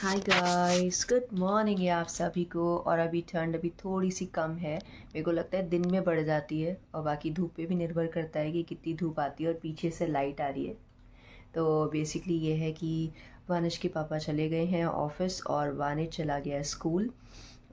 Hi guys, good morning है आप सभी को। और अभी ठंड अभी थोड़ी सी कम है। मेरे को लगता है दिन में बढ़ जाती है और बाकी धूप पे भी निर्भर करता है कि कितनी धूप आती है और पीछे से लाइट आ रही है। तो बेसिकली ये है कि वानिश के पापा चले गए हैं ऑफिस और वानिश चला गया है स्कूल।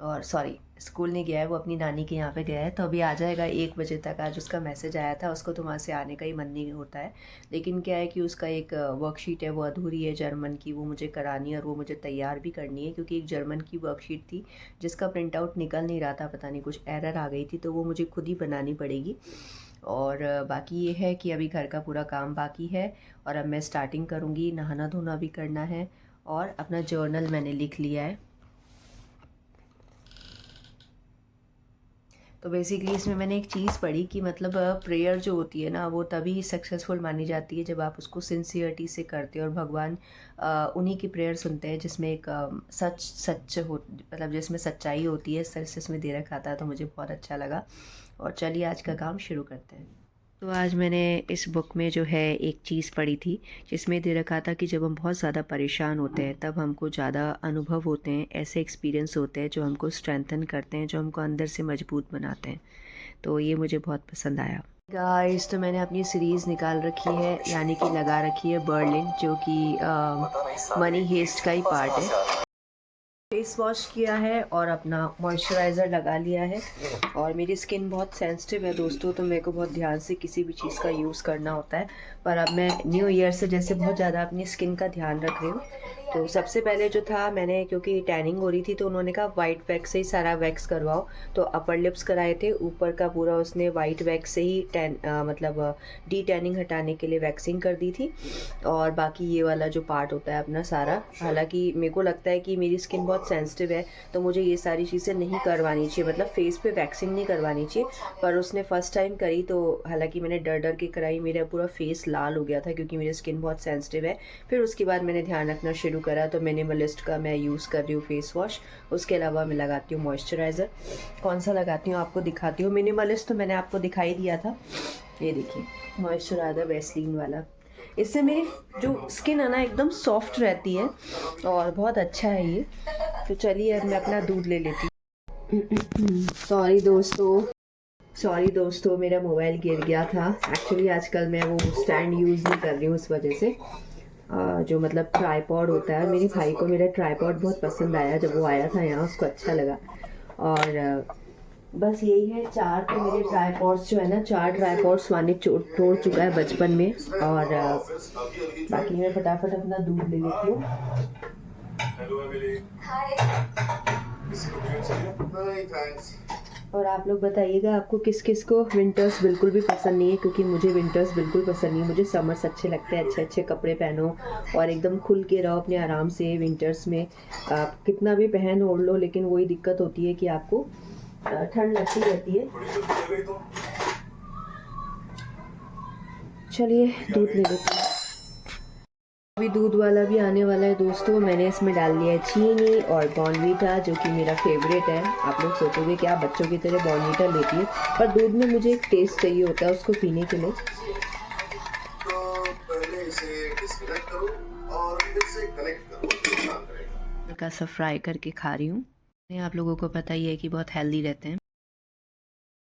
और सॉरी, स्कूल नहीं गया है, वो अपनी नानी के यहाँ पे गया है। तो अभी आ जाएगा 1 बजे तक। आज उसका मैसेज आया था, उसको तो वहाँ से आने का ही मन नहीं होता है। लेकिन क्या है कि उसका एक वर्कशीट है वो अधूरी है जर्मन की, वो मुझे करानी है और वो मुझे तैयार भी करनी है, क्योंकि एक जर्मन की वर्कशीट थी जिसका प्रिंट आउट निकल नहीं रहा था, पता नहीं कुछ एरर आ गई थी, तो वो मुझे खुद ही बनानी पड़ेगी। और बाकी ये है कि अभी घर का पूरा काम बाकी है और अब मैं स्टार्टिंग करूँगी। नहाना धोना भी करना है और अपना जर्नल मैंने लिख लिया है। तो बेसिकली इसमें मैंने एक चीज़ पढ़ी कि मतलब प्रेयर जो होती है ना, वो तभी सक्सेसफुल मानी जाती है जब आप उसको सिंसियरिटी से करते हो। और भगवान उन्हीं की प्रेयर सुनते हैं जिसमें एक सच हो, मतलब जिसमें सच्चाई होती है। सच इसमें दे रखा था, तो मुझे बहुत अच्छा लगा। और चलिए आज का काम शुरू करते हैं। तो आज मैंने इस बुक में जो है एक चीज़ पढ़ी थी जिसमें दे रखा था कि जब हम बहुत ज़्यादा परेशान होते हैं तब हमको ज़्यादा अनुभव होते हैं, ऐसे एक्सपीरियंस होते हैं जो हमको स्ट्रेंथन करते हैं, जो हमको अंदर से मजबूत बनाते हैं। तो ये मुझे बहुत पसंद आया। गाइस, तो मैंने अपनी सीरीज़ निकाल रखी है, यानी कि लगा रखी है बर्लिन, जो कि मनी हेस्ट का ही पार्ट है। फेस वॉश किया है और अपना मॉइस्चराइज़र लगा लिया है। और मेरी स्किन बहुत सेंसिटिव है दोस्तों, तो मेरे को बहुत ध्यान से किसी भी चीज़ का यूज़ करना होता है। पर अब मैं न्यू ईयर से जैसे बहुत ज़्यादा अपनी स्किन का ध्यान रख रही हूँ। तो सबसे पहले जो था, मैंने क्योंकि टैनिंग हो रही थी तो उन्होंने कहा वाइट वैक्स से ही सारा वैक्स करवाओ। तो अपर लिप्स कराए थे, ऊपर का पूरा उसने वाइट वैक्स से ही मतलब डी टैनिंग हटाने के लिए वैक्सिंग कर दी थी। और बाकी ये वाला जो पार्ट होता है अपना सारा, हालांकि मेरे को लगता है कि मेरी स्किन बहुत सेंसिटिव है तो मुझे ये सारी चीज़ें नहीं करवानी चाहिए, मतलब फेस पे वैक्सिंग नहीं करवानी चाहिए। पर उसने फ़र्स्ट टाइम करी तो हालांकि मैंने डर डर के कराई, मेरा पूरा फेस लाल हो गया था क्योंकि मेरी स्किन बहुत सेंसिटिव है। फिर उसके बाद मैंने ध्यान रखना शुरू करा, तो मिनिमलिस्ट का मैं यूज़ कर रही हूँ फेस वॉश। उसके अलावा मैं लगाती हूँ मॉइस्चराइज़र। कौन सा लगाती हूँ आपको दिखाती हूँ। मिनिमलिस्ट तो मैंने आपको दिखाई दिया था, ये देखिए मॉइस्चराइज़र वैसलीन वाला। इससे मेरी जो स्किन है ना एकदम सॉफ्ट रहती है और बहुत अच्छा है ये। तो चलिए अब मैं अपना दूध ले लेती हूँ। सॉरी दोस्तों, मेरा मोबाइल गिर गया था। एक्चुअली आजकल मैं वो स्टैंड यूज़ नहीं कर रही हूँ, इस वजह से जो मतलब ट्राईपॉड होता है। मेरे भाई को मेरा ट्राईपॉड बहुत पसंद आया, जब वो आया था यहाँ उसको अच्छा लगा। और बस यही है, चार तो मेरे ट्राईपॉड्स जो है ना, 4 ट्राईपॉड्स वाने तोड़ चुका है बचपन में। और बाकी मैं फटाफट अपना दूध ले लेती हूँ। और आप लोग बताइएगा आपको किस किस को विंटर्स बिल्कुल भी पसंद नहीं है, क्योंकि मुझे विंटर्स बिल्कुल पसंद नहीं है। मुझे समर्स अच्छे लगते हैं, अच्छे अच्छे कपड़े पहनो और एकदम खुल के रहो अपने आराम से। विंटर्स में आप कितना भी पहन ओढ़ लो, लेकिन वही दिक्कत होती है कि आपको ठंड लगती रहती है। चलिए दूध ले लेते हैं। अभी दूध वाला भी आने वाला है दोस्तों। मैंने इसमें डाल दिया है चीनी और बॉर्नवीटा, जो कि मेरा फेवरेट है। आप लोग सोचोगे कि आप बच्चों की तरह बॉर्नवीटा लेती है, पर दूध में मुझे एक टेस्ट चाहिए होता है उसको पीने के लिए। तो पहले इसे डिस्कनेक्ट करो और फिर से कनेक्ट करो, काम करेगा। हल्का सा फ्राई करके खा रही हूँ। आप लोगों को पता ही है कि बहुत हेल्दी रहते हैं।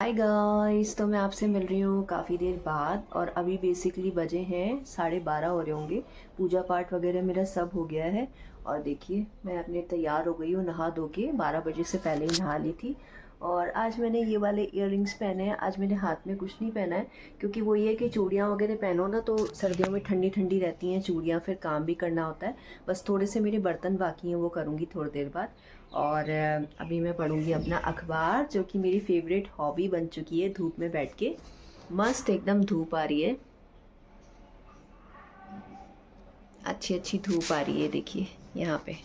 हाय गाइस, तो मैं आपसे मिल रही हूँ काफ़ी देर बाद और अभी बेसिकली बजे हैं 12:30 हो रहे होंगे। पूजा पाठ वगैरह मेरा सब हो गया है और देखिए मैं अपने तैयार हो गई हूँ नहा धो के। 12 बजे से पहले ही नहा ली थी। और आज मैंने ये वाले इयररिंग्स पहने हैं। आज मैंने हाथ में कुछ नहीं पहना है, क्योंकि वो ये है कि चूड़ियाँ वगैरह पहनो ना तो सर्दियों में ठंडी ठंडी रहती हैं चूड़ियाँ, फिर काम भी करना होता है। बस थोड़े से मेरे बर्तन बाकी हैं, वो करूँगी थोड़ी देर बाद। और अभी मैं पढ़ूंगी अपना अखबार, जो कि मेरी फेवरेट हॉबी बन चुकी है। धूप में बैठ के मस्त एकदम धूप आ रही है, अच्छी अच्छी धूप आ रही है, देखिए यहाँ पे।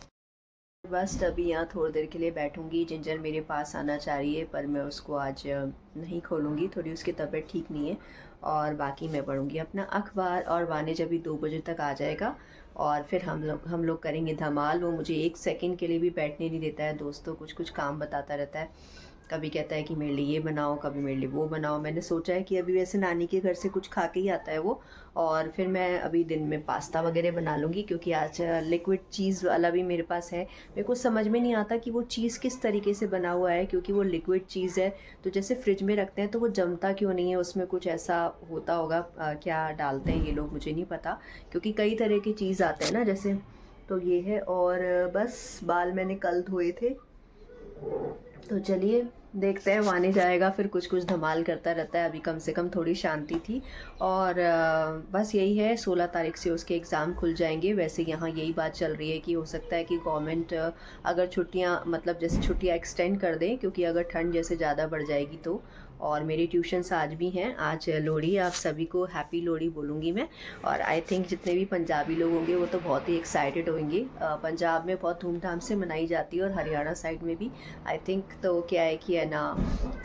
बस अभी यहाँ थोड़ी देर के लिए बैठूंगी। जिंजर मेरे पास आना चाह रही है, पर मैं उसको आज नहीं खोलूँगी, थोड़ी उसकी तबीयत ठीक नहीं है। और बाकी मैं पढ़ूंगी अपना अखबार और वानिज अभी 2 बजे तक आ जाएगा। और फिर हम लोग करेंगे धमाल। वो मुझे एक सेकंड के लिए भी बैठने नहीं देता है दोस्तों, कुछ कुछ काम बताता रहता है। कभी कहता है कि मेरे लिए ये बनाओ, कभी मेरे लिए वो बनाओ। मैंने सोचा है कि अभी वैसे नानी के घर से कुछ खा के ही आता है वो, और फिर मैं अभी दिन में पास्ता वगैरह बना लूँगी, क्योंकि आज लिक्विड चीज़ वाला भी मेरे पास है। मेरे को समझ में नहीं आता कि वो चीज़ किस तरीके से बना हुआ है, क्योंकि वो लिक्विड चीज़ है तो जैसे फ्रिज में रखते हैं तो वो जमता क्यों नहीं है, उसमें कुछ ऐसा होता होगा। क्या डालते हैं ये लोग मुझे नहीं पता, क्योंकि कई तरह की चीज़ आते हैं ना जैसे। तो ये है, और बस बाल मैंने कल धोए थे, तो चलिए देखते हैं, माने जाएगा फिर कुछ कुछ धमाल करता रहता है। अभी कम से कम थोड़ी शांति थी। और बस यही है, 16 तारीख से उसके एग्ज़ाम खुल जाएंगे। वैसे यहाँ यही बात चल रही है कि हो सकता है कि गवर्नमेंट अगर छुट्टियाँ, मतलब जैसे छुट्टियाँ एक्सटेंड कर दें, क्योंकि अगर ठंड जैसे ज़्यादा बढ़ जाएगी तो। और मेरी ट्यूशन्स आज भी हैं, आज लोहड़ी, आप सभी को हैप्पी लोहड़ी बोलूँगी मैं। और आई थिंक जितने भी पंजाबी लोग होंगे वो तो बहुत ही एक्साइटेड होंगे। पंजाब में बहुत धूमधाम से मनाई जाती है, और हरियाणा साइड में भी आई थिंक। तो क्या है कि है ना,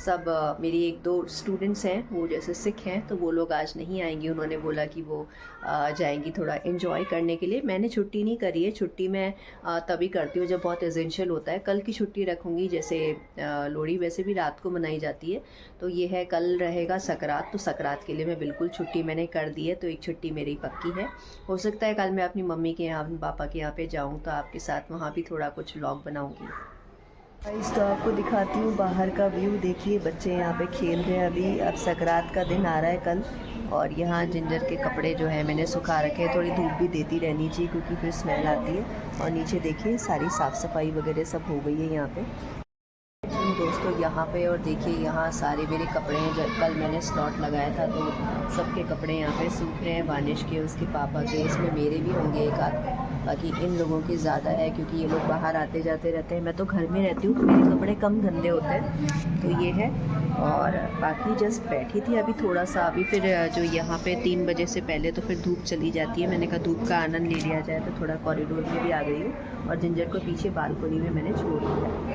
सब मेरी एक दो स्टूडेंट्स हैं वो जैसे सिख हैं, तो वो लोग आज नहीं आएंगी। उन्होंने बोला कि वो जाएंगी थोड़ा एंजॉय करने के लिए। मैंने छुट्टी नहीं करी है, छुट्टी मैं तभी करती हूँ जब बहुत एसेंशियल होता है। कल की छुट्टी रखूँगी, जैसे लोहड़ी वैसे भी रात को मनाई जाती है, तो ये है कल रहेगा सकरात, तो सकरात के लिए मैं बिल्कुल छुट्टी मैंने कर दी है, तो एक छुट्टी मेरी पक्की है। हो सकता है कल मैं अपनी मम्मी के यहाँ, अपने पापा के यहाँ पे जाऊँ, तो आपके साथ वहाँ भी थोड़ा कुछ व्लॉग बनाऊँगी। गाइस, तो आपको दिखाती हूँ बाहर का व्यू। देखिए बच्चे यहाँ पे खेल रहे हैं अभी। अब सकरात का दिन आ रहा है कल, और यहाँ जिंजर के कपड़े जो है मैंने सुखा रखे हैं। थोड़ी धूप भी देती रहनी चाहिए, क्योंकि फिर स्मेल आती है। और नीचे देखिए सारी साफ़ सफाई वगैरह सब हो गई है यहाँ पे दोस्तों यहाँ पे। और देखिए यहाँ सारे मेरे कपड़े हैं, जब कल मैंने स्लॉट लगाया था, तो सबके कपड़े यहाँ पे सूख रहे हैं। वानिश के, उसके पापा के, इसमें मेरे भी होंगे एक आध। बाकी इन लोगों की ज़्यादा है, क्योंकि ये लोग बाहर आते जाते रहते हैं। मैं तो घर में रहती हूँ तो मेरे कपड़े कम गंदे होते हैं, तो ये है। और बाकी जस्ट बैठी थी अभी थोड़ा सा। अभी फिर जो यहाँ पे 3 बजे से पहले तो फिर धूप चली जाती है। मैंने कहा धूप का आनंद ले लिया जाए, तो थोड़ा कॉरिडोर में भी आ गई हूँ, और जिंजर को पीछे बालकोनी में मैंने छोड़ दिया।